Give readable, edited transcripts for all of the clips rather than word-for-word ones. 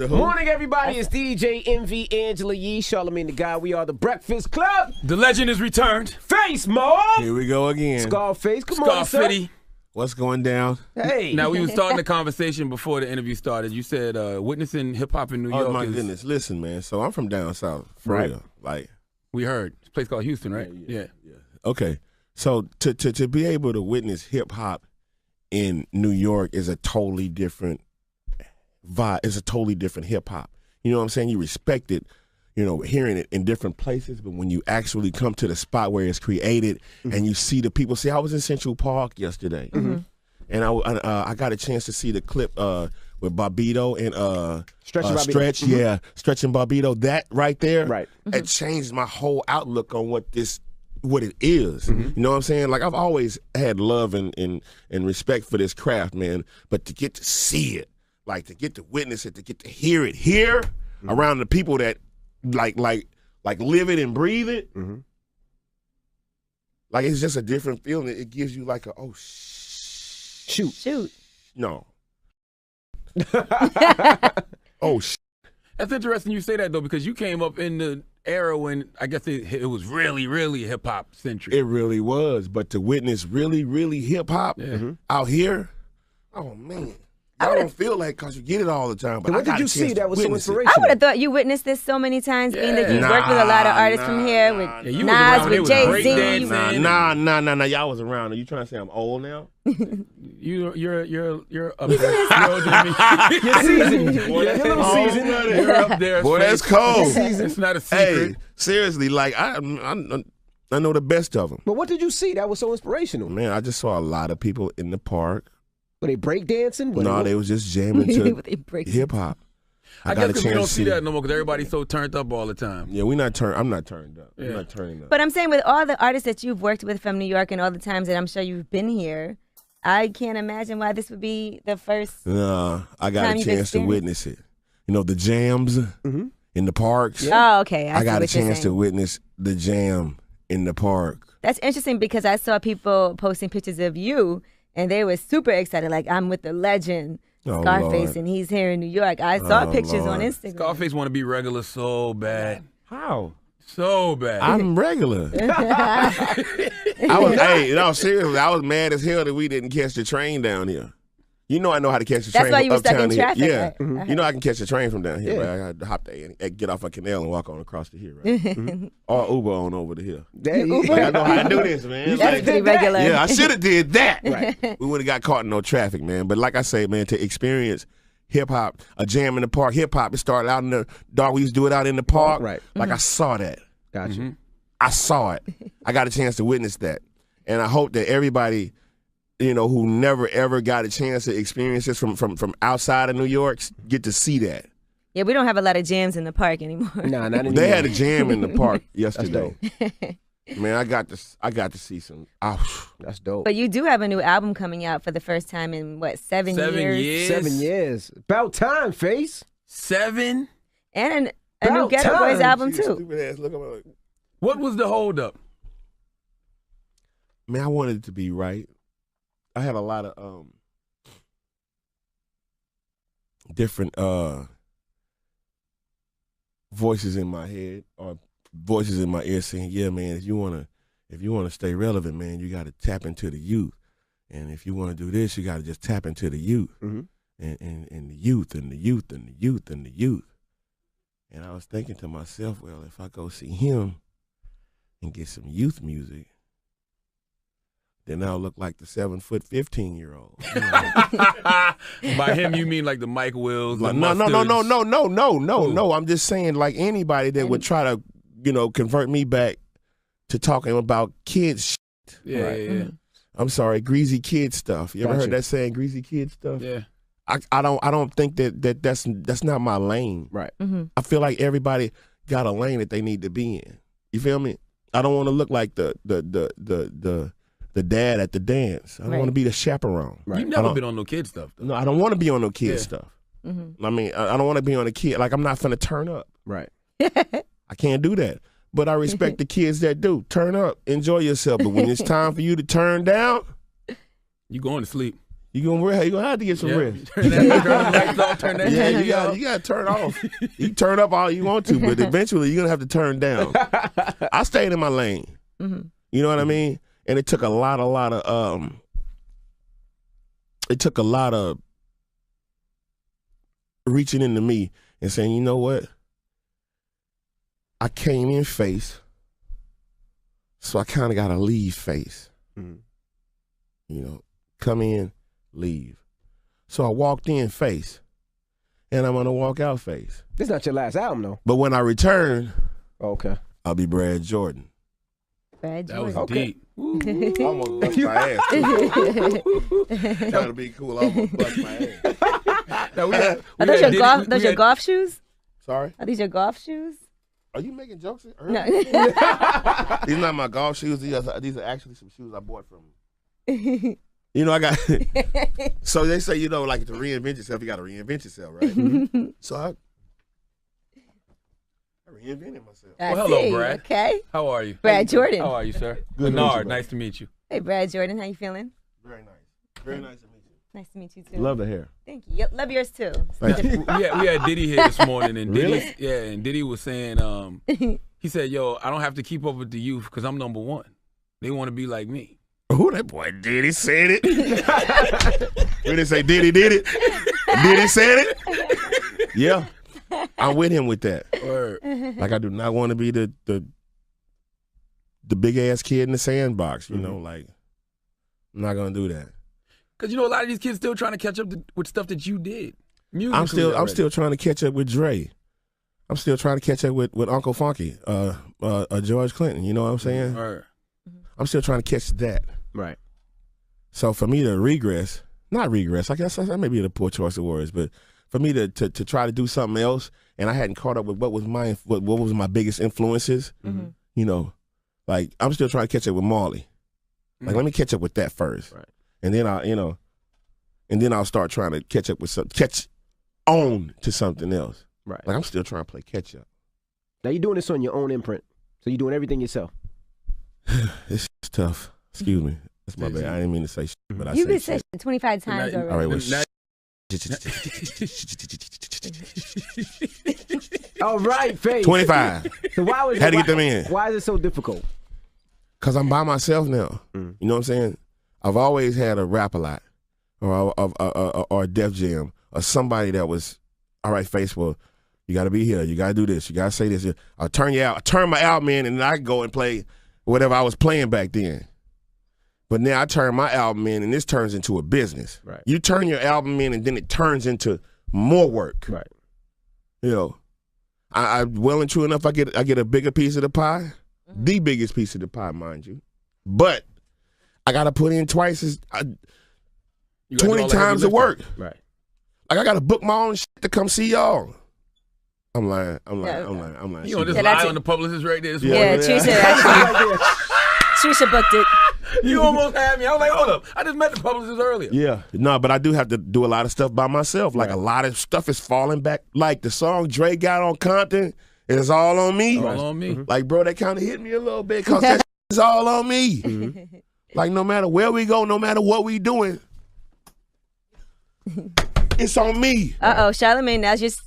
Morning, everybody. It's DJ MV, Angela Yee, Charlamagne the Guy. We are the Breakfast Club. The legend is returned. Face Mo. Here we go again. Scarface. Come on, sir. What's going down? Hey. Now, we were starting the conversation before the interview started. You said witnessing hip-hop in New York. Oh, my goodness. Listen, man. So I'm from down south. For real. Like, we heard. It's a place called Houston, right? Yeah. Okay. So to be able to witness hip-hop in New York is a totally different vibe. It's a totally different hip-hop. You know what I'm saying? You respect it, you know, hearing it in different places, but when you actually come to the spot where it's created and you see the people. See, I was in Central Park yesterday, and I got a chance to see the clip with Bobbito and Stretch. Yeah, Stretch and Bobbito. That right there, it changed my whole outlook on what it is. You know what I'm saying? Like, I've always had love and respect for this craft, man, but to get to see it, like to get to witness it, to get to hear it here around the people that like live it and breathe it, like, it's just a different feeling. It gives you like a, oh, shoot. No. Oh, That's interesting you say that, though, because you came up in the era when I guess it was really, really hip-hop centric. It really was, but to witness really, really hip-hop out here, oh, man. I don't feel like because you get it all the time. But what did you see that was so inspirational? I would have thought you witnessed this so many times, being that you worked with a lot of artists from here, with Nas, with Jay-Z. Nah. Y'all was around. Are you trying to say I'm old now? You're up there. You're seasoned. You're a little seasoned. You're up there. Boy, that's cold. It's not a secret. Hey, seriously, like, I know the best of them. But what did you see that was so inspirational? Man, I just saw a lot of people in the park. Were they breakdancing? No, they was just jamming to hip-hop. I guess because we don't see that no more because everybody's so turned up all the time. Yeah, I'm not turned up. I'm not turning up. But I'm saying, with all the artists that you've worked with from New York and all the times that I'm sure you've been here, I can't imagine why this would be the first No, I got a chance to witness it. You know, the jams in the parks. Oh, okay. I got a chance to witness the jam in the park. That's interesting because I saw people posting pictures of you, and they were super excited, like, I'm with the legend, Scarface, and he's here in New York. I saw pictures on Instagram. Scarface want to be regular so bad. How? So bad. I'm regular. Seriously, I was mad as hell that we didn't catch the train down here. You know I know how to catch the train. That's why you were stuck in traffic. Yeah. Right? You know I can catch the train from down here, right? I got to hop there and get off a canal and walk on across the hill, right? Or Uber on over the hill. I know how to do this, man. That's pretty regular. Yeah, I should have did that. Right. We would have got caught in no traffic, man. But like I say, man, to experience hip-hop, a jam in the park, hip-hop, it started out in the dark. We used to do it out in the park. Right. Like, I saw that. Gotcha. I saw it. I got a chance to witness that. And I hope that everybody, you know, who never ever got a chance to experience this from outside of New York, get to see that. Yeah, we don't have a lot of jams in the park anymore. Nah, not anymore. They had a jam in the park yesterday. Man, I got to see some. That's dope. But you do have a new album coming out for the first time in what, 7 years? 7 years. About time, Face. 7? And a new Ghetto Boys album too. Stupid ass look at me. What was the holdup? Man, I wanted it to be right. I had a lot of different voices in my head or voices in my ear saying, "Yeah, man, if you wanna stay relevant, man, you got to tap into the youth, and if you want to do this, you got to just tap into the youth, and the youth and the youth and the youth and the youth." And I was thinking to myself, well, if I go see him and get some youth music, then I'll look like the 7-foot 15-year-old. You know? By him, you mean like the Mike Wills? Like, no. I'm just saying, like, anybody that would try to, you know, convert me back to talking about kids shit. Yeah, yeah. I'm sorry, greasy kid stuff. You ever heard that saying, greasy kid stuff? Yeah. I don't think that's not my lane. Right. I feel like everybody got a lane that they need to be in. You feel me? I don't want to look like the dad at the dance. I don't want to be the chaperone. Right. You've never been on no kid stuff, though. No, I don't want to be on no kid stuff. I mean, I don't want to be on a kid. Like, I'm not finna turn up. Right. I can't do that. But I respect the kids that do. Turn up. Enjoy yourself. But when it's time for you to turn down, you going to sleep. You gonna have to get some rest. Turn the lights off, turn that Yeah, TV off. you gotta turn off. You can turn up all you want to, but eventually you're gonna have to turn down. I stayed in my lane. Mm-hmm. You know what I mean? And it took a lot of reaching into me and saying, you know what? I came in face, so I kind of gotta leave face. Mm-hmm. You know, come in, leave. So I walked in face, and I'm gonna walk out face. This is not your last album, though. But when I return, Okay. I'll be Brad Jordan. Brad That was Jordan. deep. Almost bust my ass. Trying to be cool, almost bust my ass. Now, Are those your golf shoes? Sorry? Are these your golf shoes? Are you making jokes? No. These are not my golf shoes. These are actually some shoes I bought from him. You know, I got. So they say, you know, like to reinvent yourself, you got to reinvent yourself, right? So I reinvented myself. I Well, hello, see. Brad. Okay. How are you? Brad Jordan. How are you, sir? Good to meet you, Bernard, bro. nice to meet you. Hey, Brad Jordan, how you feeling? Very nice. Very nice to meet you. Nice to meet you too. Love the hair. Thank you. Yep, love yours too. Thank you. We had Diddy here this morning, and Really? Diddy was saying, he said, "Yo, I don't have to keep up with the youth because I'm number one. They want to be like me." Oh, that boy Diddy said it. When they say Diddy did it, Diddy said it. Yeah, I'm with him with that. Word. Like I do not want to be the big ass kid in the sandbox. You know, like I'm not gonna do that. Because, you know, a lot of these kids still trying to catch up with stuff that you did. I'm still trying to catch up with Dre. I'm still trying to catch up with Uncle Funky, George Clinton. You know what I'm saying? Word. I'm still trying to catch that. Right. So for me to not regress, I guess that may be the poor choice of words, but for me to try to do something else, and I hadn't caught up with what was my biggest influences. You know, like I'm still trying to catch up with Marley. Like let me catch up with that first, Right. And then I'll start trying to catch on to something else. Right. Like I'm still trying to play catch up. Now you're doing this on your own imprint, so you're doing everything yourself. It's tough. Excuse me. That's my bad. I didn't mean to say shit, but I You've say been shit. said 25 times All already. All right, well, Now- All right, Faith. 25. So Had to get them in. Why is it so difficult? Because I'm by myself now. You know what I'm saying? I've always had a Rap-A-Lot or a Def Jam or somebody that was, all right, Face, well, you got to be here. You got to do this. You got to say this. I'll turn you out. I turn my album in, and then I go and play whatever I was playing back then. But now I turn my album in, and this turns into a business. Right. You turn your album in, and then it turns into more work. Right. You know, I well and true enough, I get a bigger piece of the pie, the biggest piece of the pie, mind you. But I got to put in twice as You gotta do 20 all the heavy times the lifting. work. Right. Like I got to book my own shit to come see y'all. I'm lying. You She gonna just Yeah, that's lie it. on the publicist right there this Yeah, morning? Trisha actually. Trisha booked it. You almost had me. I was like, hold up. I just met the publicist earlier. Yeah, no, but I do have to do a lot of stuff by myself. Like a lot of stuff is falling back. Like the song Dre got on Compton, it's all on me. All on me. Like, bro, that kind of hit me a little bit because that is all on me. Like, no matter where we go, no matter what we doing, it's on me. Charlamagne, now's just.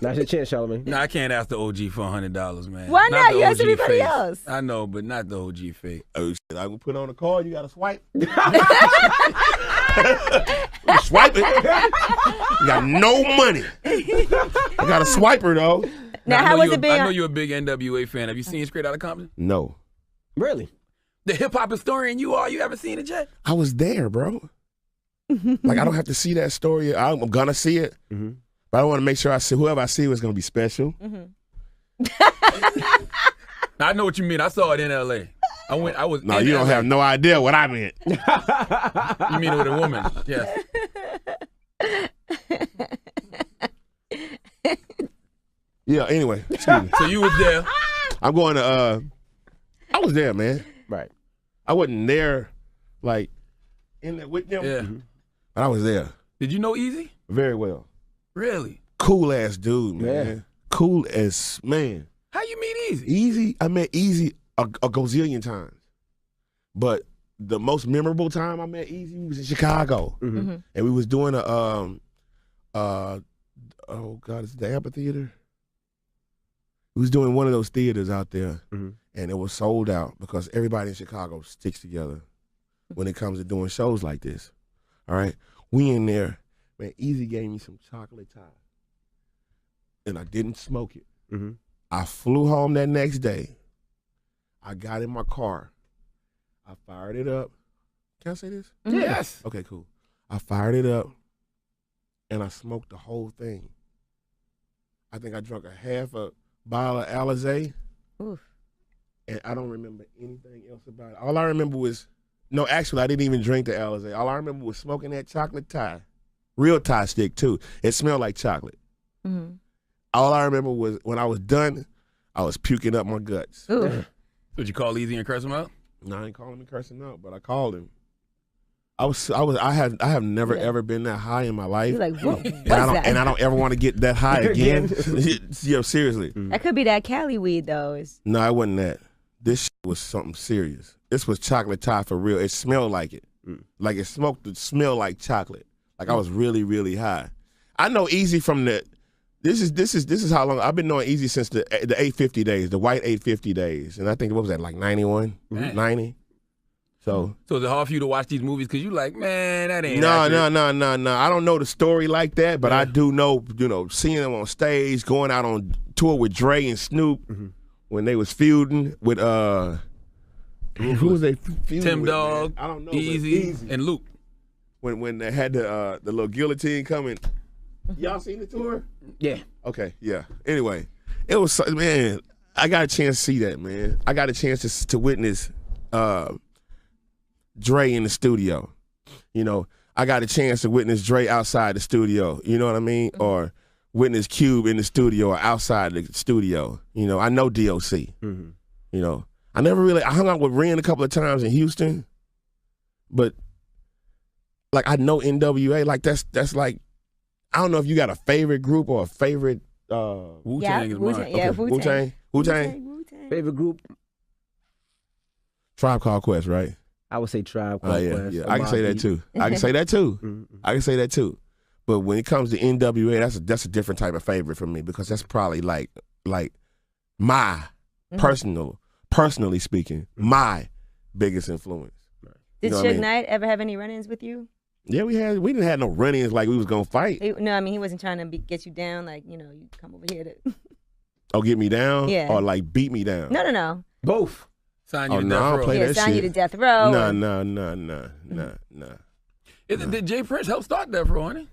Now's your chance, Charlamagne. No, I can't ask the OG for $100, man. Why not? the You ask OG everybody fake. else. I know, but not the OG fake. Oh, shit, I can put on a card, you got to swipe. Swipe it. You got no money. I got a swiper, though. Now, I how know was you- it being? I know you're a big NWA fan. Have you seen Straight Outta Compton? No. Really? The hip hop historian you are. You ever seen it yet? I was there, bro. Like, I don't have to see that story. I'm going to see it. But I want to make sure I see whoever I see was going to be special. I know what you mean. I saw it in L.A. I was. No, in you don't LA. have no idea what I meant. You mean it with a woman? Yes. Yeah, anyway. Excuse me. So you was there. I'm going to, I was there, man. Right. I wasn't there, like, in there with them. Yeah. But I was there Did you know Easy? very well. Really? Cool ass dude, man. Yeah. Cool as, man. How you meet Easy? Easy, I met Easy a gazillion times. But the most memorable time I met Easy was in Chicago, and we was doing a oh God, it's the amphitheater. We was doing one of those theaters out there, and it was sold out because everybody in Chicago sticks together when it comes to doing shows like this. All right, we in there, man. Easy gave me some chocolate tie, and I didn't smoke it. I flew home that next day. I got in my car. I fired it up. Can I say this? Yes. Okay, cool. I fired it up, and I smoked the whole thing. I think I drank a half a bottle of Alizé, and I don't remember anything else about it. All I remember was, no, actually, I didn't even drink the Alizé. All I remember was smoking that chocolate tie, real tie stick too. It smelled like chocolate. All I remember was when I was done, I was puking up my guts. Did you call Easy and curse him out? No, I ain't calling him cursing out, but I called him. I have never ever been that high in my life. You're like, what? And I don't ever want to get that high again. Yo, seriously. That could be that Cali weed though. No, it wasn't that. This was something serious. This was chocolate tie for real. It smelled like it. Like it smelled like chocolate. Like I was really, really high. I know Easy from the. This is how long I've been knowing Easy since the 850 days, the white 850 days, and I think what was that, like 91, 90. So is it hard for you to watch these movies because you like, man, that ain't no. accurate. I don't know the story like that, but I do know, seeing them on stage, going out on tour with Dre and Snoop when they was feuding with who was they feuding Tim with? Dog, Man? I don't know. Easy, and Luke. When they had the little guillotine coming. Y'all seen the tour? Yeah. Okay, yeah. Anyway, it was, man, I got a chance to see that, man. I got a chance to witness Dre in the studio. I got a chance to witness Dre outside the studio, you know what I mean? Or witness Cube in the studio or outside the studio. I know DOC. I hung out with Ren a couple of times in Houston, but like I know NWA, like that's like, I don't know if you got a favorite group or a favorite Wu-Tang is mine. Yeah, Wu-Tang. Wu-Tang. Favorite group? Tribe Called Quest, right? I would say Tribe Called Quest. Yeah. I can say that too. I can say that too. But when it comes to NWA, that's a different type of favorite for me because that's probably like my personally speaking, my biggest influence. Did Suge Knight ever have any run-ins with you? Yeah, we didn't have no run-ins like we was gonna fight. No, I mean he wasn't trying to get you down, like you come over here to. Oh, get me down? Yeah. Or like beat me down? No. Both. Sign you to death row. Play Sign shit. you to death row. No. Did Jay Prince help start death row, honey?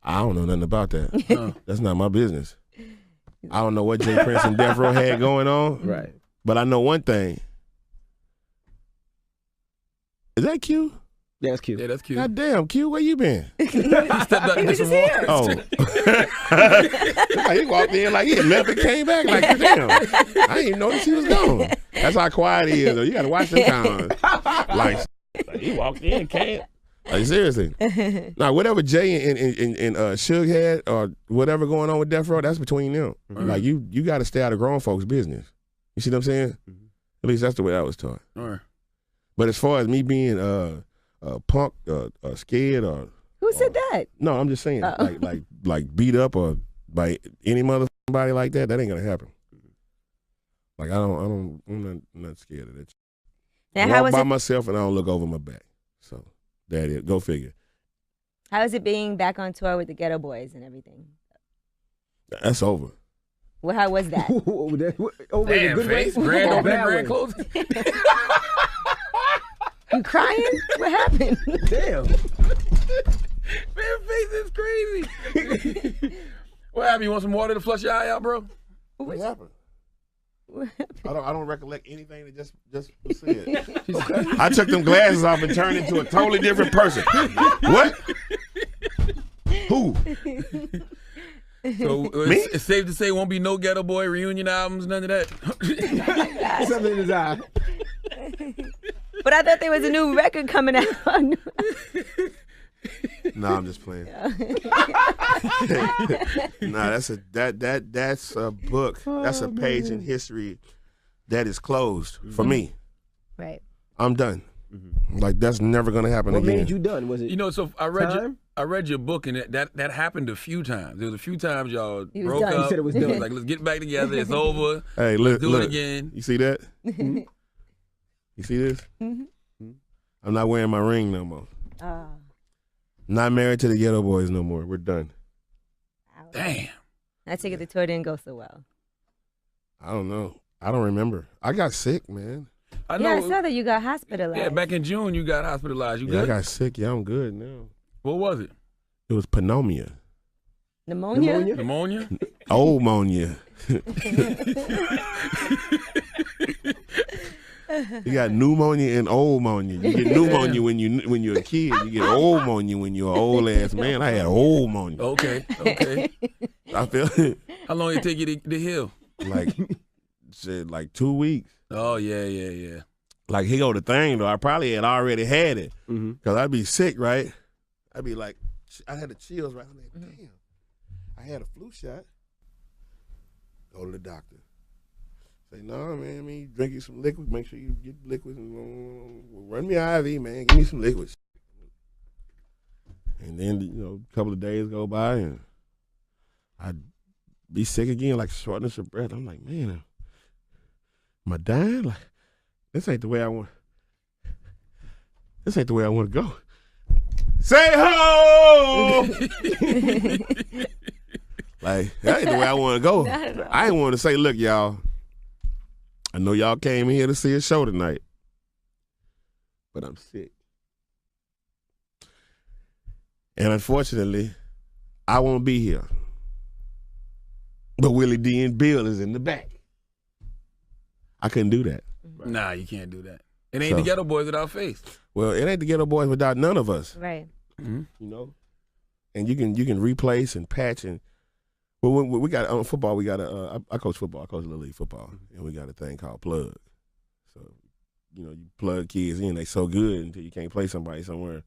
I don't know nothing about that. That's not my business. I don't know what Jay Prince and Death Row had going on. Right. But I know one thing. Is that Q? Yeah, that's cute. Yeah, that's cute. God damn, Q, where you been? He stepped out He to was some just here. water. Oh. He walked in like he had left and came back like, damn. I didn't even notice he was gone. That's how quiet he is, though. You got to watch them times. Like, he walked in and came. Like, seriously. Now, whatever Jay and Suge had or whatever going on with Death Row, that's between them. Like, you got to stay out of grown folks' business. You see what I'm saying? At least that's the way I was taught. All right. But as far as me being punk, scared, or Who said that? no, I'm just saying, like beat up or by any motherfucking like that ain't gonna happen. Like I'm not scared of that. Now, I how walk was by it? myself and I don't look over my back. So that is, go figure. How is it being back on tour with the Ghetto Boys and everything? That's over. Well, how was that? Over in a Damn, good way? face. Grand Or opening, bad grand way? closing. You crying? What happened? Damn. Man, face is crazy. What happened? You want some water to flush your eye out, bro? What happened? I don't recollect anything that just was said. I took them glasses off and turned into a totally different person. What? Who? So Me? it's safe to say won't be no Ghetto Boy reunion albums, none of that. Something in his eye. But I thought there was a new record coming out. No, I'm just playing. Nah, that's a book. That's a page in history that is closed for me. Right. I'm done. Like that's never gonna happen What again. made you done? Was it? You know, so I read your book, and that happened a few times. There was a few times y'all broke done. up. You said it was done. Like, let's get back together. It's over. Hey, Let's do look. it again. You see that? You see this? I'm not wearing my ring no more. Not married to the Ghetto Boys no more. We're done. Damn. I take it the tour didn't go so well. I don't know. I don't remember. I got sick, man. I know. Yeah, I saw that you got hospitalized. Yeah, back in June you got hospitalized. You Yeah, I good? got sick. Yeah, I'm good now. What was it? It was pneumonia. Pneumonia? Pneumonia? Oldmonia. You got pneumonia and oldmonia. You get pneumonia when you're a kid. You get oldmonia when you're an old ass man. I had oldmonia. Okay. I feel it. How long it take you to heal? Like 2 weeks. Oh, yeah. Like, here go the thing, though. I probably had already had it. Because I'd be sick, right? I'd be like, I had the chills, right? I'm like, damn. I had a flu shot. Go to the doctor. Say, no, man, I mean, drink you some liquid. Make sure you get liquids. And run me an IV, man. Give me some liquids. And then, a couple of days go by, and I'd be sick again, like shortness of breath. I'm like, man, am I dying? Like, this ain't the way I want. This ain't the way I want to go. Say ho! Like, that ain't the way I want to go. I ain't want to say, look, y'all, I know y'all came here to see a show tonight, but I'm sick. And unfortunately, I won't be here. But Willie D and Bill is in the back. I couldn't do that. Nah, you can't do that. It ain't the Ghetto Boys without Face. Well, it ain't the Ghetto Boys without none of us. Right. You know? And you can replace and patch and we got on football. We got I coach football. I coach Little League football, and we got a thing called plug. So, you plug kids in. They so good until you can't play somebody somewhere.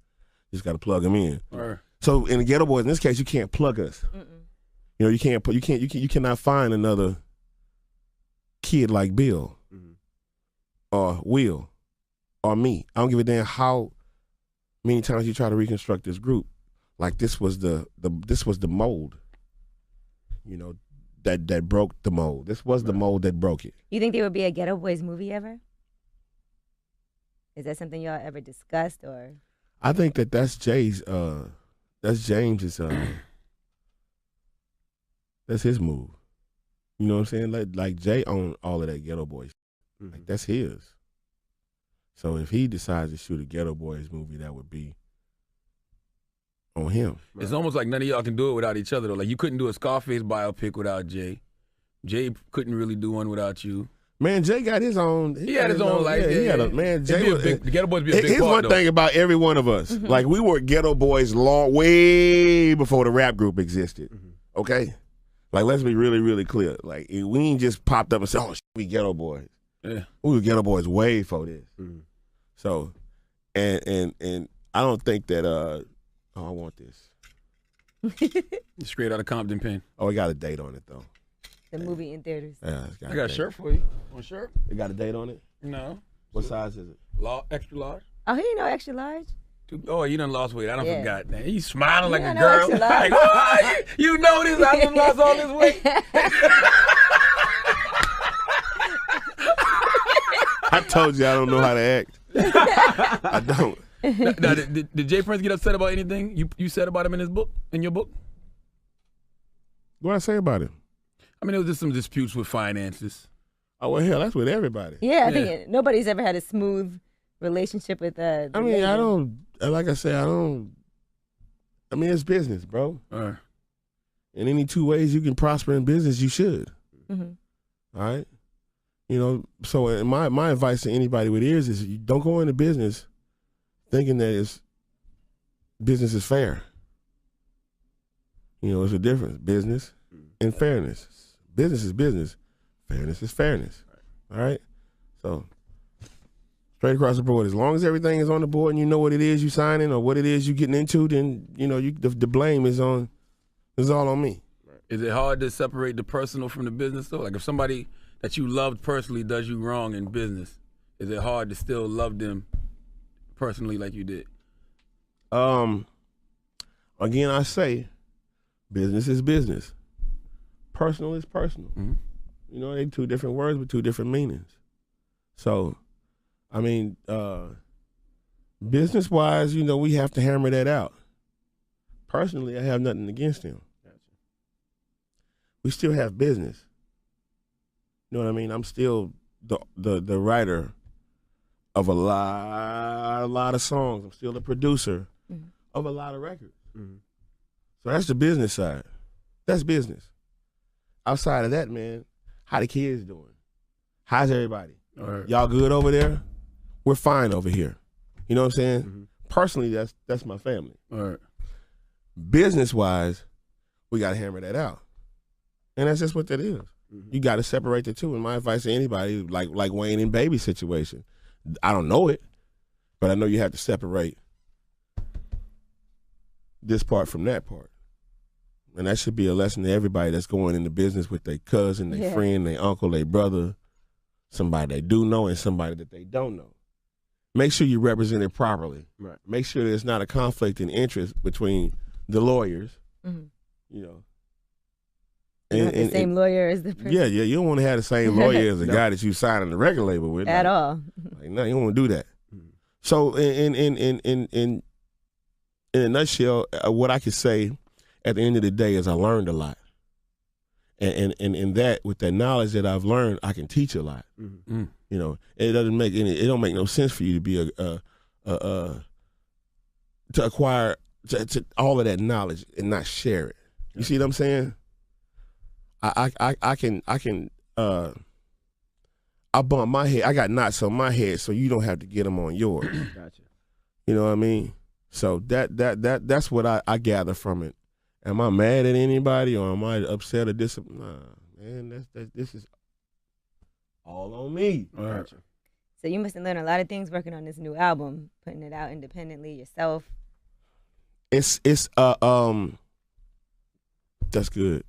You just got to plug them in. Right. So in the Ghetto Boys, in this case, you can't plug us. You cannot find another kid like Bill or Will or me. I don't give a damn how many times you try to reconstruct this group. Like this was the mold. That broke the mold. This was the mold that broke it. You think there would be a Ghetto Boys movie ever? Is that something y'all ever discussed or? I think that's James's that's his move. You know what I'm saying? Like Jay owned all of that Ghetto Boys. Like that's his. So if he decides to shoot a Ghetto Boys movie, that would be on him. It's almost like none of y'all can do it without each other, though. Like, you couldn't do a Scarface biopic without Jay. Jay couldn't really do one without you. Man, Jay got his own. He had his own life. Yeah, man, Jay the Ghetto Boys be a big here's part, one though. thing about every one of us. Like, we were Ghetto Boys way before the rap group existed. Okay? Like, let's be really, really clear. Like, we ain't just popped up and said, oh, we Ghetto Boys. Yeah. We were Ghetto Boys way before this. So, and I don't think that, I want this. Straight out of Compton Pen. Oh, it got a date on it, though. The movie in theaters. Yeah, I got a shirt for you. Want a shirt? It got a date on it? No. What size is it? Extra large. Oh, he ain't no extra large. Oh, you done lost weight. I done Yeah. forgot. Man. He's smiling like Yeah, a no girl. extra large. Like, oh, you know this. I done lost all this weight. I told you I don't know how to act. I don't. Now, did Jay Prince get upset about anything you said about him in your book? What I say about him? I mean, it was just some disputes with finances. Oh, well, hell, that's with everybody. Yeah, I think nobody's ever had a smooth relationship with I mean, I don't, like I said, I mean, it's business, bro. In any two ways you can prosper in business, you should. All right? So my advice to anybody with ears is you don't go into business thinking that business is fair. It's a difference. Business and fairness. Business is business. Fairness is fairness. All right? So, straight across the board, as long as everything is on the board and you know what it is you signing or what it is you getting into, then, the blame is all on me. Is it hard to separate the personal from the business, though? Like, if somebody that you loved personally does you wrong in business, is it hard to still love them personally like you did? Again, I say, business is business. Personal is personal. Mm-hmm. You know, they two different words with two different meanings. So, I mean, business-wise, you know, we have to hammer that out. Personally, I have nothing against him. Gotcha. We still have business. You know what I mean? I'm still the writer of a lot of songs. I'm still the producer of a lot of records. Mm-hmm. So that's the business side. That's business. Outside of that, man, how the kids doing? How's everybody? All right. Y'all good over there? We're fine over here. You know what I'm saying? Mm-hmm. Personally, that's my family. All right. Business-wise, we got to hammer that out. And that's just what that is. Mm-hmm. You got to separate the two. And my advice to anybody, like Wayne and Baby situation, I don't know it, but I know you have to separate this part from that part. And that should be a lesson to everybody that's going into business with their cousin, their friend, their uncle, their brother, somebody they do know and somebody that they don't know. Make sure you represent it properly. Right. Make sure there's not a conflict in interest between the lawyers, you know. And the same lawyer as the person. Yeah, you don't want to have the same lawyer as the guy that you signing the record label with. At all. Like, no, you don't want to do that. So in a nutshell, what I could say at the end of the day is I learned a lot. And that, with that knowledge that I've learned, I can teach a lot. Mm-hmm. You know, it don't make no sense for you to be to acquire to all of that knowledge and not share it. You see what I'm saying? I bump my head. I got knots on my head, so you don't have to get them on yours. Gotcha. You know what I mean? So that's what I gather from it. Am I mad at anybody or am I upset or disappointed? Nah, man, this is all on me. All right. So you must have learned a lot of things working on this new album, putting it out independently yourself. It's that's good.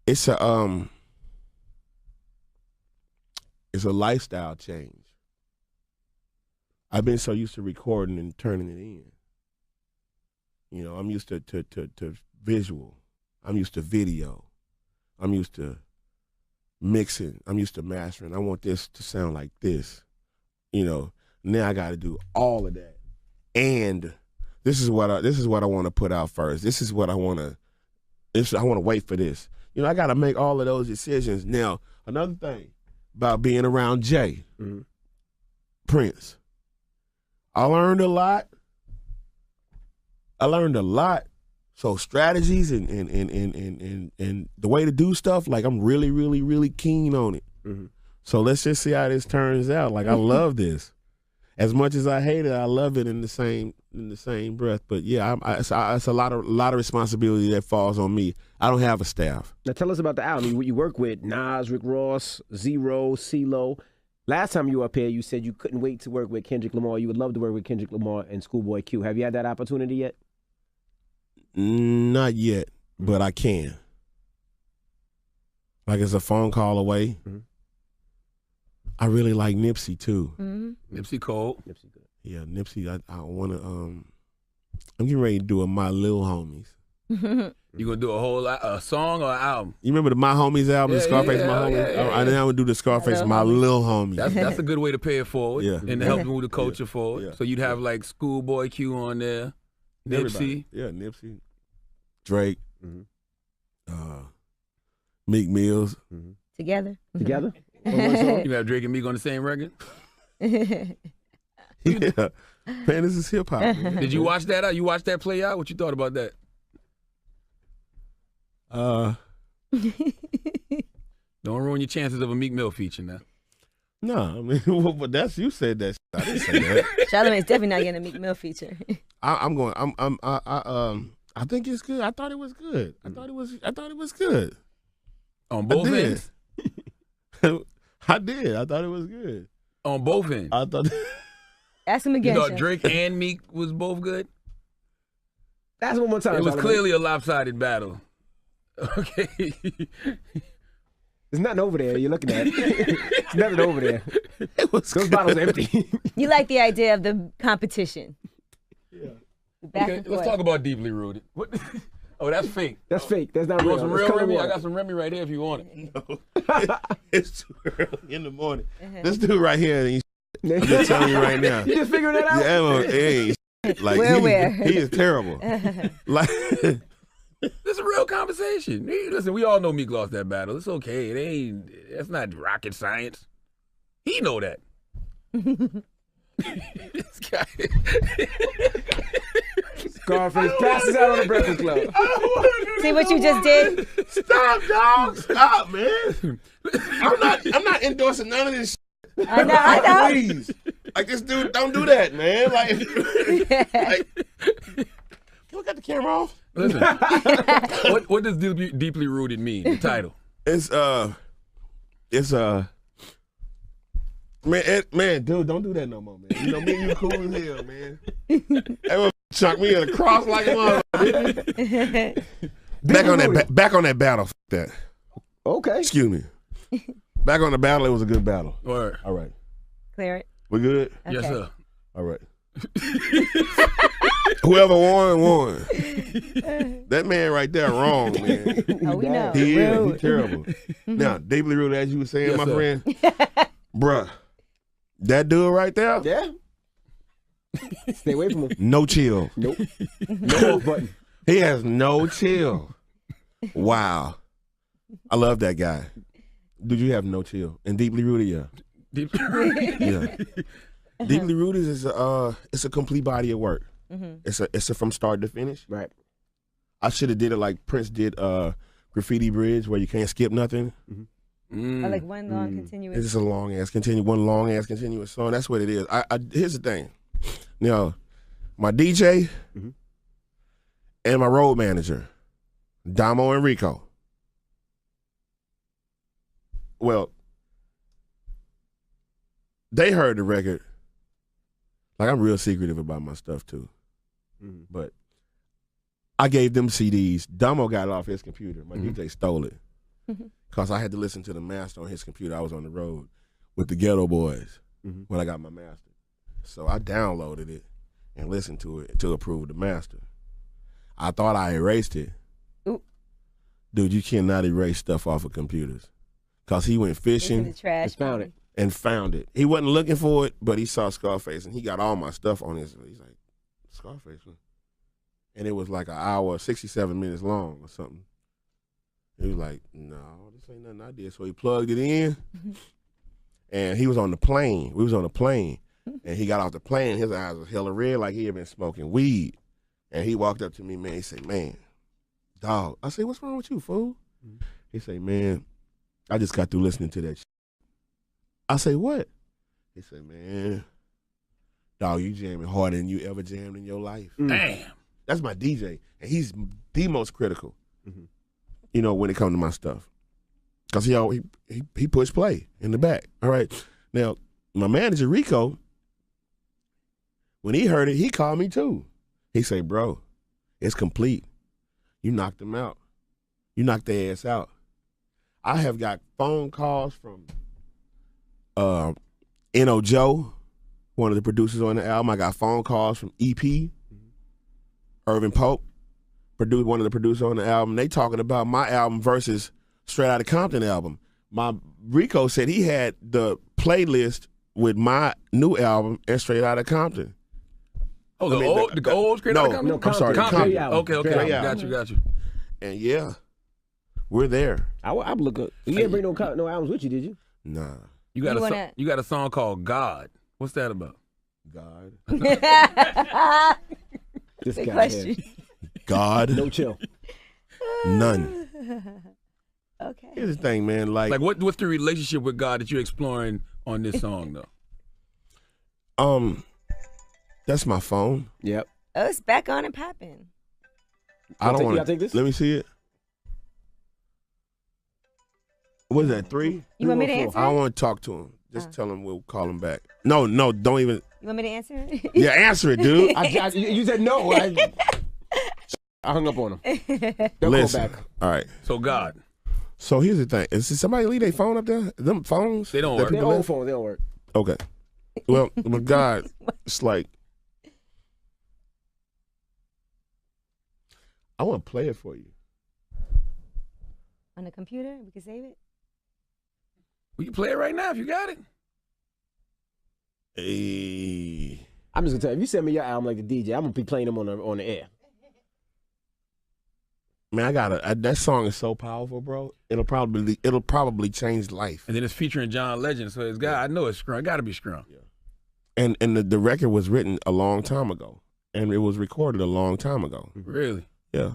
It's a lifestyle change. I've been so used to recording and turning it in. You know, I'm used to visual. I'm used to video. I'm used to mixing. I'm used to mastering. I want this to sound like this. You know, now I got to do all of that. And this is what I want to put out first. This is what I want to. I want to wait for this. You know, I got to make all of those decisions. Now, another thing about being around Jay, Prince, I learned a lot. So strategies and the way to do stuff, like I'm really, really, really keen on it. Mm-hmm. So let's just see how this turns out. Like I love this. As much as I hate it, I love it in the same breath. But yeah, it's a lot of responsibility that falls on me. I don't have a staff. Now tell us about the album. You work with Nas, Rick Ross, Zero, CeeLo. Last time you were up here, you said you couldn't wait to work with Kendrick Lamar. You would love to work with Kendrick Lamar and Schoolboy Q. Have you had that opportunity yet? Not yet, but I can. Like it's a phone call away. Mm-hmm. I really like Nipsey too. Mm-hmm. Nipsey cold. Nipsey good. Yeah, Nipsey. I want to. I'm getting ready to do a My Lil Homies. You gonna do a song or an album? You remember the My Homies album, the Scarface My Homies? I now would do the Scarface My Lil Homies. That's a good way to pay it forward and to help move the culture forward. Yeah. So you'd have like Schoolboy Q on there, Nipsey. Yeah, Nipsey, Drake, Meek Mills. Mm-hmm. Together? You have Drake and Meek on the same record? Yeah. Man, this is hip hop. Did you watch that out? You watched that play out? What you thought about that? Don't ruin your chances of a Meek Mill feature now. No, I mean, but that's you said that. I didn't say that. Charlamagne's definitely not getting a Meek Mill feature. I think it's good. I thought it was good. I thought it was good. On both ends. I did. I thought it was good. On both ends. I thought. Ask him again. You thought Drake and Meek was both good? That's one more time. It was clearly a lopsided battle. Okay. There's nothing over there you're looking at. There's nothing over there. Those good. bottles empty. You like the idea of the competition. Yeah. Back Okay, and let's forth. talk about deeply rooted. What? Oh, that's fake. That's fake. That's not You real. want some That's real colored Remy? I water. got some Remy right here if you want it. No. It's too early in the morning. This dude right here, I'm just telling you right now. You just figuring that out? Yeah, well, it ain't like Where? he is terrible. Like This is a real conversation. Hey, listen, we all know Meek lost that battle. It's okay. It ain't. That's not rocket science. He know that. This guy. Scarface passes out on the Breakfast Club. See what you just did? stop, dog. Stop, man. I'm not endorsing none of this shit. I know. Please. Like this dude, don't do that, man. Like can we got the camera off? Listen, what does deeply rooted mean? The title. It's man, dude, don't do that no more, man. You know me and you cool as hell, man. That chuck me in a cross like a mother, didn't he? Back on that battle. F that. Okay. Excuse me. Back on the battle, it was a good battle. Word. All right. Clear it. We good? Yes, Okay. sir. All right. Whoever won. That man right there wrong, man. Oh, we know. He is. Rude. He's terrible. Now, deeply rooted, as you were saying, Yes, my sir. friend. Bruh, that dude right there, Yeah. Stay away from him. no chill. Nope. No off button. He has no chill. Wow. I love that guy. Dude, you have no chill. And deeply rooted, yeah. Deeply Yeah. Deeply rooted is it's a complete body of work. It's a from start to finish. Right. I should have did it like Prince did Graffiti Bridge, where you can't skip nothing. Or like one long continuous. It's just a one long ass continuous song. That's what it is. Here's the thing. Now, my DJ and my road manager, Damo and Rico. Well, they heard the record. Like, I'm real secretive about my stuff too. But I gave them CDs. Damo got it off his computer. My DJ stole it. Because I had to listen to the master on his computer. I was on the road with the Ghetto Boys when I got my master. So I downloaded it and listened to it to approve the master. I thought I erased it. Ooh. Dude, you cannot erase stuff off of computers. Because he went It's in fishing the trash. Just found it. and found it. He wasn't looking for it, but he saw Scarface, and he got all my stuff on his. He's like, Scarface, man. And it was like an hour, 67 minutes long or something. He was like, no, this ain't nothing I did. So he plugged it in, and he was on the plane. We was on the plane, and he got off the plane. His eyes was hella red, like he had been smoking weed. And he walked up to me, man. He said, man, dog. I said, what's wrong with you, fool? He said, man, I just got through listening to that shit. I say, what? He said, man, dog, you jamming harder than you ever jammed in your life. Damn. That's my DJ, and he's the most critical, you know, when it comes to my stuff. Because he pushed play in the back. All right. Now, my manager, Rico, when he heard it, he called me too. He said, bro, it's complete. You knocked them out. You knocked their ass out. I have got phone calls from N.O. Joe, one of the producers on the album. I got phone calls from EP, Irvin Pope, one of the producers on the album. They talking about my album versus Straight Outta Compton album. My Rico said he had the playlist with my new album and Straight Outta Compton. Oh, the old Straight Outta Compton? No, I'm sorry, Compton. Compton. Okay. Yeah. Got you. And yeah, we're there. I would look up. You didn't bring no albums with you, did you? Nah, You got a song called God. What's that about? God. This Good guy question. here. God. No chill. None. Okay. Here's the thing, man. Like what's the relationship with God that you're exploring on this song though? That's my phone. Yep. Oh, it's back on and popping. I don't want y'all take this? Let me see it. What is that, 3? You want me to 314. answer I don't it? want to talk to him. Just tell him we'll call him back. No, don't even. You want me to answer it? Yeah, answer it, dude. You said no. I hung up on him. Don't Listen. call back. All right. So God. So here's the thing: is somebody leave their phone up there? Them phones? They don't that work. They're people old have? phones. They don't work. Okay. Well, my God, it's like I want to play it for you. On the computer, we can save it. We can play it right now if you got it. Hey. I'm just gonna tell you, if you send me your album like the DJ, I'm gonna be playing them on the air. Man, that song is so powerful, bro. It'll probably change life. And then it's featuring John Legend, so it's got. I know it's strong. It got to be strong. Yeah. And the record was written a long time ago, and it was recorded a long time ago. Really? Yeah.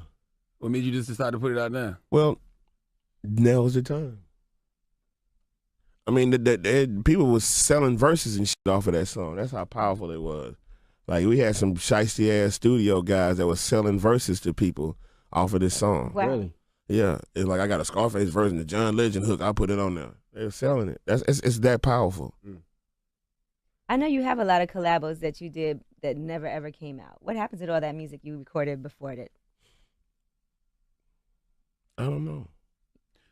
What made you just decide to put it out now? Well, now's the time. I mean, people was selling verses and shit off of that song. That's how powerful it was. Like, we had some shiesty ass studio guys that was selling verses to people off of this song. Wow. Really? Yeah, it's like I got a Scarface version, the John Legend hook. I put it on there. They're selling it. It's that powerful. I know you have a lot of collabos that you did that never ever came out. What happens to all that music you recorded before that? I don't know.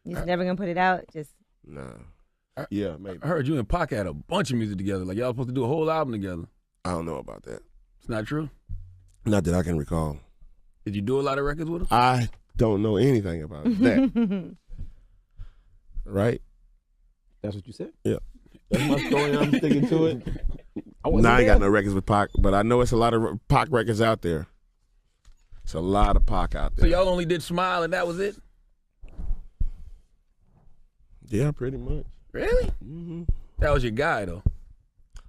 You just never gonna put it out? Just Nah. Yeah, maybe. I heard you and Pac had a bunch of music together. Like y'all supposed to do a whole album together. I don't know about that. It's not true. Not that I can recall. Did you do a lot of records with him? I don't know anything about that. Right? That's what you said? Yeah. That's my story. I'm sticking to it. I wasn't I ain't there. got no records with Pac, but I know it's a lot of Pac records out there. It's a lot of Pac out So there. y'all only did Smile and that was it? Yeah, pretty much. Really? Mm-hmm. That was your guy though.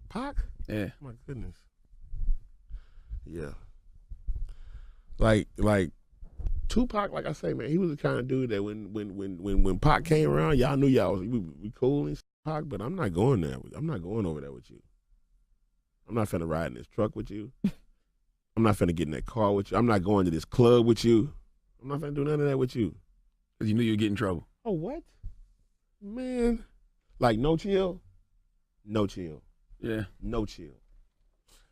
Pac? Yeah. My goodness. Yeah. Like Tupac, like I say, man, he was the kind of dude that when Pac came around, y'all knew y'all was we cool and Pac, but I'm not going there. I'm not going over there with you. I'm not finna ride in this truck with you. I'm not finna get in that car with you. I'm not going to this club with you. I'm not finna do none of that with you. Because you knew you'd get in trouble. Oh, what? Man. Like no chill? No chill. Yeah. No chill.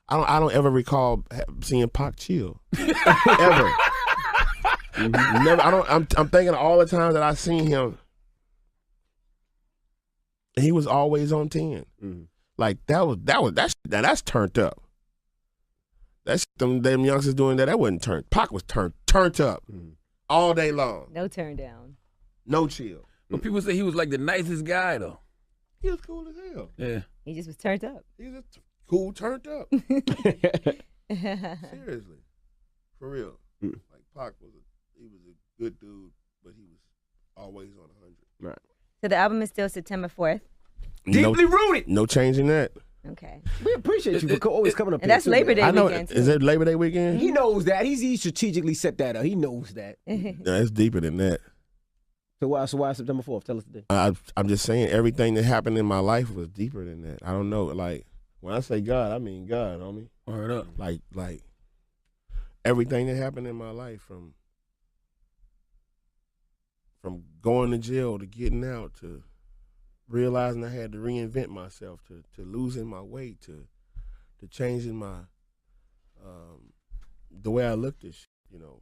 I don't ever recall seeing Pac chill. Ever. Never. I'm thinking of all the times that I seen him. And he was always on 10. Mm-hmm. Like that's turned up. That's them youngsters doing that wasn't turned. Pac was turned up all day long. no turn down. No chill. But people say he was like the nicest guy though. He was cool as hell. Yeah. He just was turned up. He was cool turned up. Seriously. For real. Like Pac he was a good dude, but he was always on 100. Right. So the album is still September 4th. Deeply rooted. No changing that. Okay. We appreciate you for always coming up And here. that's too, Labor man. Day I know. weekend, too. Is it Labor Day weekend? He knows that. He strategically set that up. He knows that. No, it's deeper than that. So why September 4th? Tell us today. I'm just saying everything that happened in my life was deeper than that. I don't know. Like when I say God, I mean God, homie. Word up. Like everything that happened in my life from going to jail to getting out to realizing I had to reinvent myself to losing my weight to changing my the way I looked at shit, you know,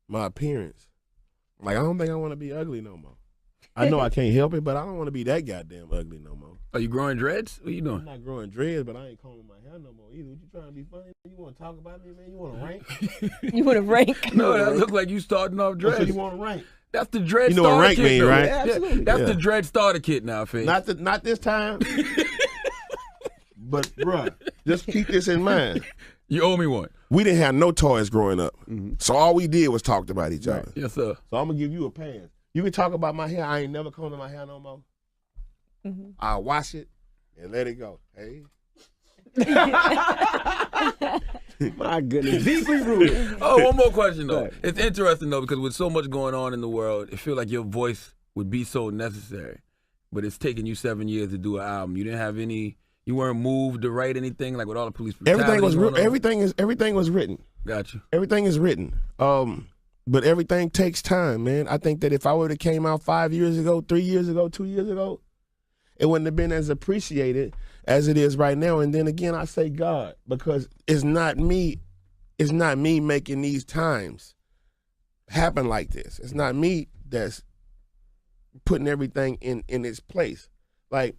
my appearance. Like I don't think I want to be ugly no more. I know I can't help it, but I don't want to be that goddamn ugly no more. Are you growing dreads? What are you I'm doing? not growing dreads, but I ain't combing my hair no more either. What you trying to be funny? You want to talk about me, man? You want to rank? You want to rank? No, that look like you starting off So dreads. you want to rank? That's the dread You know what starter rank kit, mean, though. right? Yeah, absolutely. That's Yeah. the dread starter kit now, Faith. Not this time. But bruh, just keep this in mind. You owe me one. We didn't have no toys growing up, so all we did was talk about each other. Yes, sir. So I'm gonna give you a pass. You can talk about my hair. I ain't never combing my hair no more. I'll wash it and let it go. Hey. My goodness. Deeply rooted. Oh, one more question though. Right. It's interesting though because with so much going on in the world, it feels like your voice would be so necessary. But it's taken you 7 years to do an album. You didn't have any. You weren't moved to write anything like with all the police brutality. Everything was written. Got you. Everything is written. But everything takes time, man. I think that if I would have came out 5 years ago, 3 years ago, 2 years ago, it wouldn't have been as appreciated as it is right now. And then again, I say God, because it's not me making these times. happen like this. It's not me that's putting everything in its place. Like,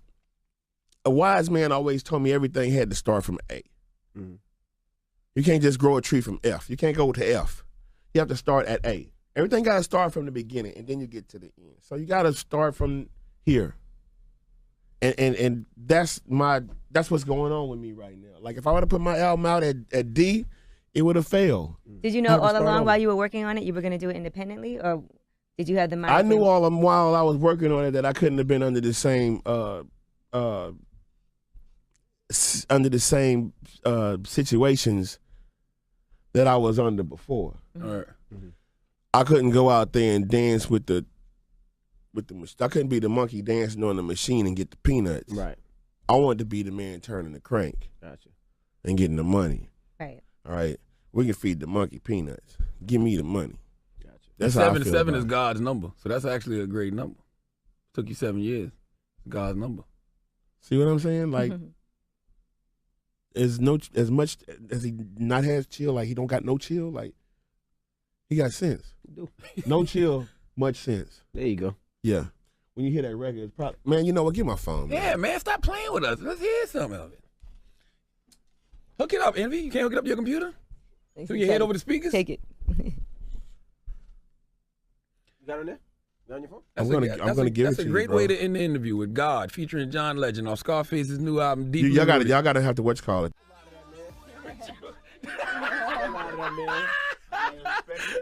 a wise man always told me everything had to start from A. Mm-hmm. You can't just grow a tree from F. You can't go to F. You have to start at A. Everything got to start from the beginning, and then you get to the end. So you got to start from here. And that's what's going on with me right now. Like, if I would have put my album out at D, it would have failed. Did you know all along while you were working on it, you were going to do it independently, or did you have the mind? I knew all along while I was working on it that I couldn't have been under the same situations that I was under before. Mm-hmm. All right. Mm-hmm. I couldn't go out there and dance with the I couldn't be the monkey dancing on the machine and get the peanuts. Right. I wanted to be the man turning the crank. Gotcha. And getting the money. Right. All right. We can feed the monkey peanuts. Give me the money. Gotcha. That's how I feel 7 about is it. God's number, so that's actually a great number. Took you 7 years. God's number. See what I'm saying? Like, as much as he not has chill, like he don't got no chill, like he got sense. No chill, much sense. There you go. Yeah. When you hear that record, it's probably, man, you know what? Give my phone, man. Yeah, man, stop playing with us. Let's hear some of it. Hook it up, Envy. You can't hook it up to your computer? So you head over the speakers? Take it. You got it on there? You on your phone? I'm gonna give it to you. That's a great way to end the interview with God, featuring John Legend off Scarface's new album, Deep. Y'all gotta have to what's call it.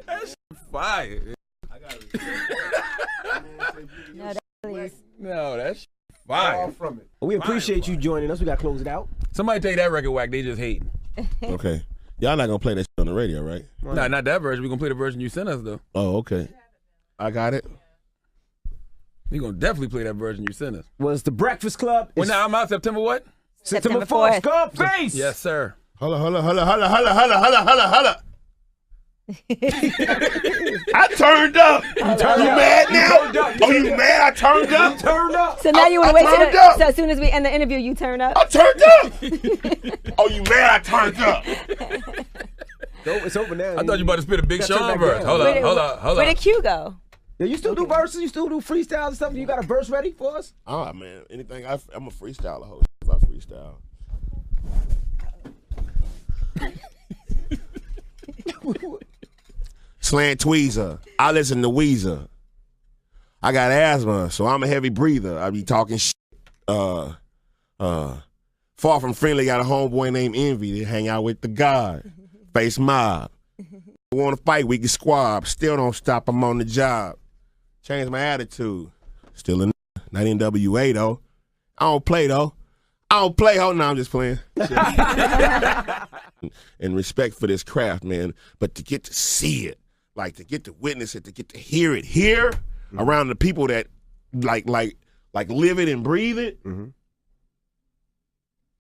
That's fire. No, that's fire. From it. We appreciate you joining us. We got to close it out. Somebody take that record whack. They just hating. Okay. Y'all not gonna play that shit on the radio, right? Nah, not that version. We gonna play the version you sent us though. Oh, okay. I got it. We gonna definitely play that version you sent us. Was the Breakfast Club? Well, now I'm out September what? September 4th. Scarface. Yes, sir. Holla. I turned up. You mad now? Oh, you mad? I turned up. Turned up. So now you want to wait till so as soon as we end the interview, you turn up. I turned up. Oh, you mad? I turned up. It's over now. I thought you about to spit a Big Gotta turn Sean back verse. down. Hold on. Where did Q go? Yeah, you still do verses? You still do freestyles and stuff? You got a verse ready for us? Oh, man. Anything. I'm a freestyler host if I freestyle. Slant Tweezer. I listen to Weezer. I got asthma, so I'm a heavy breather. I be talking shit. Far from friendly, got a homeboy named Envy. They hang out with the God. Face mob. Want to fight, we can squab. Still don't stop, I'm on the job. Change my attitude. Still in not NWA though. I don't play though. No, I'm just playing. And respect for this craft, man. But to get to see it, like to get to witness it, to get to hear it here around the people that like live it and breathe it. Mm-hmm.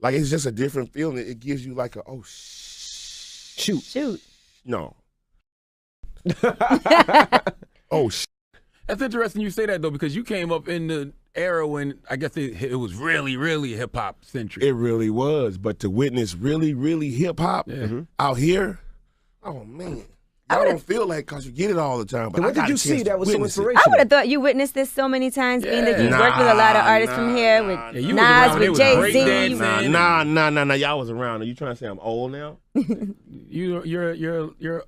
Like it's just a different feeling. It gives you like a shoot. No. Oh shit. That's interesting you say that though, because you came up in the era when I guess it was really, really hip hop centric. It really was, but to witness really, really hip hop out here, oh man. I don't feel like because you get it all the time. But what did you see that was so inspirational? I would have thought you witnessed this so many times, being that you worked with a lot of artists from here, with Nas, with Jay-Z. Nah. Y'all was around. Are you trying to say I'm old now? You're up there. You're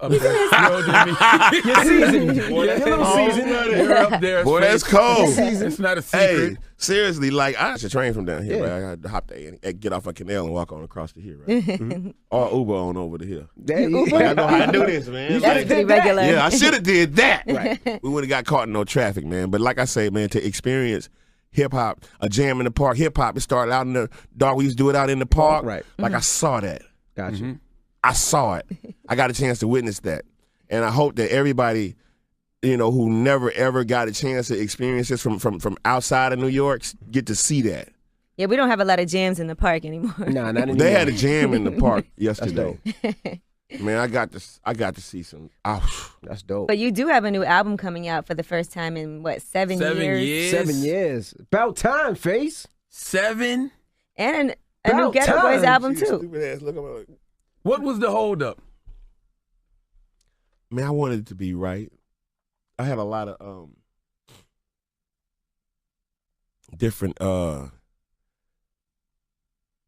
seasoned. You're a little seasoned. You're up there. Boy, that's cold. It's not a secret. Hey, seriously, like I should train from down here, right? I had to hop there and get off a canal and walk on across the hill, right? Or Uber on over the hill. Like, I know how to do this, man. That's pretty regular. Yeah, I should have did that. Right. We would have got caught in no traffic, man. But like I say, man, to experience hip hop, a jam in the park, hip hop, it started out in the dark. We used to do it out in the park. Right. Like I saw that. Gotcha. I saw it. I got a chance to witness that. And I hope that everybody, you know, who never ever got a chance to experience this from outside of New York get to see that. Yeah, we don't have a lot of jams in the park anymore. Nah, not anymore. They had a jam in the park yesterday. Man, I got to see some. That's dope. But you do have a new album coming out for the first time in what, 7 years? 7 years. About time, Face. 7. And a new Ghetto Boys album too. Stupid ass look at me. What was the hold up? Man, I wanted it to be right. I had a lot of different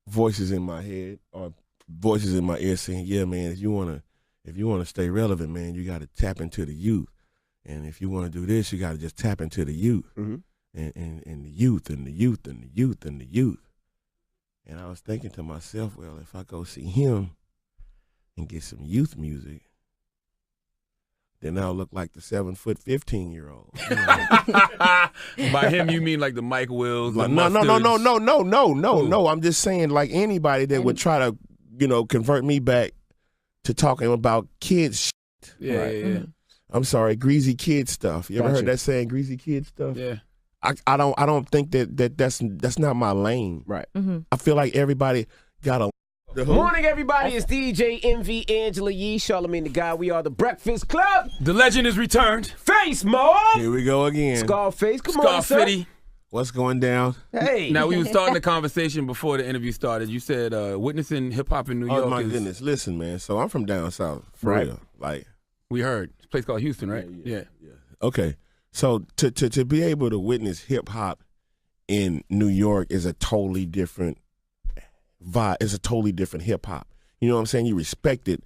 voices in my head or voices in my ear saying, "Yeah, man, if you wanna stay relevant, man, you got to tap into the youth, and if you want to do this, you got to just tap into the youth, and the youth and the youth and the youth and the youth." And I was thinking to myself, well, if I go see him and get some youth music, then I'll look like the 7-foot 15-year-old. You know? By him, you mean like the Mike Wills? Like, the no. Mustards? No. I'm just saying, like anybody that would try to, convert me back to talking about kids. Yeah. I'm sorry, greasy kid stuff. You ever heard that saying, greasy kid stuff? Yeah. I don't think that's not my lane. Right. I feel like everybody got a. Morning, everybody. It's DJ MV Angela Yee, Charlamagne the Guy. We are the Breakfast Club. The legend is returned. Face Mode. Here we go again. Scarface, come on, sir. Scarfitty. What's going down? Hey. Now, we were starting the conversation before the interview started. You said witnessing hip-hop in New York Oh, my goodness. Listen, man. So I'm from down south, for real. Like, we heard. It's a place called Houston, right? Yeah. Okay. So to be able to witness hip-hop in New York is a totally different vibe. It's a totally different hip-hop. You know what I'm saying? You respect it,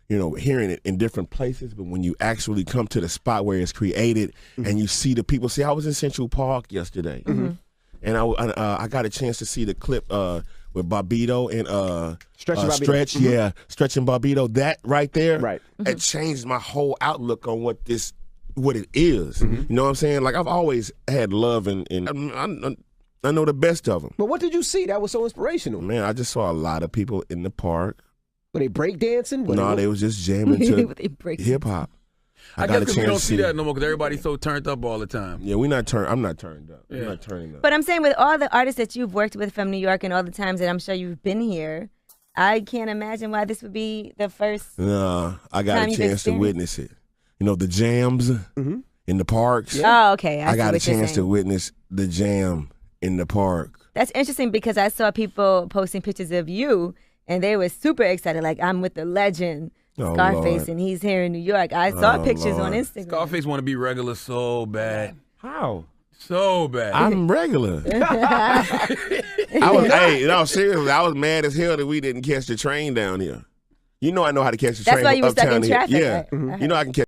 hearing it in different places, but when you actually come to the spot where it's created and you see the people. See, I was in Central Park yesterday, and I got a chance to see the clip with Bobbito and Stretch, Stretch and Bobbito. That right there, Right. It changed my whole outlook on what it is. You know what I'm saying? Like, I've always had love, and I know the best of them. But what did you see that was so inspirational? Man, I just saw a lot of people in the park. Were they breakdancing? No, they was just jamming to hip hop. I guess because we don't see that no more because everybody's so turned up all the time. Yeah, I'm not turned up. I'm not turning up. But I'm saying with all the artists that you've worked with from New York and all the times that I'm sure you've been here, I can't imagine why this would be the first. No, I got a chance to witness it. The jams in the parks. Yeah. Oh, okay. I got a chance to witness the jam in the park. That's interesting because I saw people posting pictures of you and they were super excited. Like, I'm with the legend, Scarface, and he's here in New York. I saw pictures on Instagram. Scarface want to be regular so bad. How? So bad. I'm regular. Seriously, I was mad as hell that we didn't catch the train down here. I know how to catch the train. That's why you were stuck in uptown traffic. here. Yeah. Right? I can catch